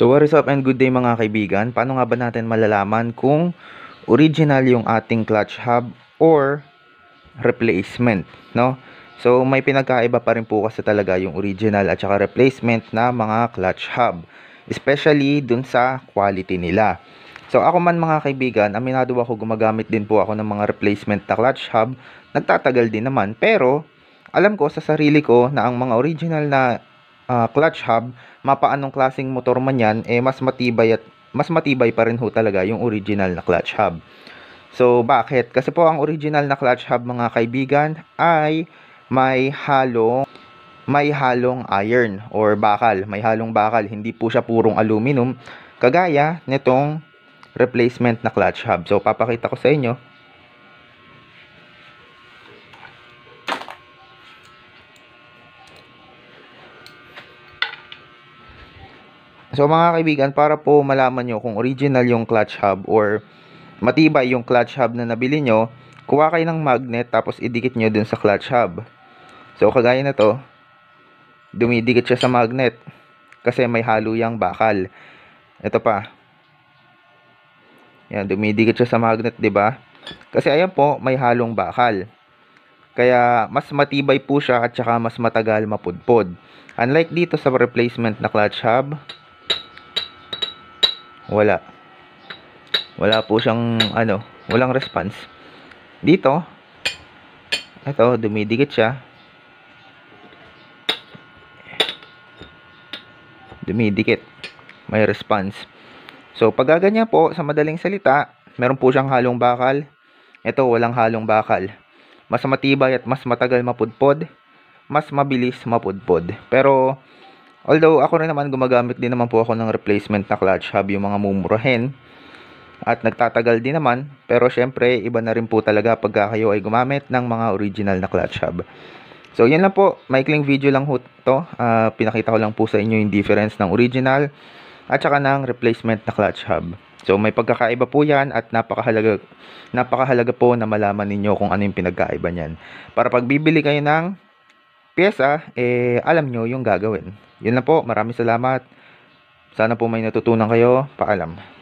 So what is up and good day mga kaibigan. Paano nga ba natin malalaman kung original yung ating clutch hub or replacement, no? So may pinagkaiba pa rin po kasi talaga yung original at saka replacement na mga clutch hub, especially dun sa quality nila. So ako man mga kaibigan, aminado ako, gumagamit din po ako ng mga replacement na clutch hub. Nagtatagal din naman, pero alam ko sa sarili ko na ang mga original na clutch hub, mapaanong klaseng motor man yan, mas matibay at mas matibay pa rin ho talaga yung original na clutch hub. So bakit? Kasi po ang original na clutch hub mga kaibigan ay may halong iron or bakal, may halong bakal, hindi po siya purong aluminum kagaya nitong replacement na clutch hub. So papakita ko sa inyo. So mga kaibigan, para po malaman nyo kung original yung clutch hub or matibay yung clutch hub na nabili nyo, kuha kayo ng magnet tapos idikit nyo dun sa clutch hub. So kagaya na to, dumidikit siya sa magnet kasi may halo yung bakal. Ito pa. Yan, dumidikit siya sa magnet, 'di ba? Kasi ayan po, may halong bakal. Kaya mas matibay po siya at saka mas matagal mapudpod. Unlike dito sa replacement na clutch hub, wala po siyang walang response. Dito, ito, dumidikit siya. Dumidikit. May response. So, pag gaganyan po, sa madaling salita, meron po siyang halong bakal. Ito, walang halong bakal. Mas matibay at mas matagal mapudpod. Mas mabilis mapudpod. Pero, although ako rin naman gumagamit din naman po ako ng replacement na clutch hub, yung mga mumurahin. At nagtatagal din naman. Pero syempre, iba na rin po talaga pagka kayo ay gumamit ng mga original na clutch hub. So, yan lang po. Maikling video lang ho to. Pinakita ko lang po sa inyo yung difference ng original at saka ng replacement na clutch hub. So, may pagkakaiba po yan at napakahalaga po na malaman ninyo kung ano yung pinagkaiba niyan. Para pag bibili kayo ng pyesa, alam nyo yung gagawin. Yun lang po. Maraming salamat. Sana po may natutunan kayo. Paalam.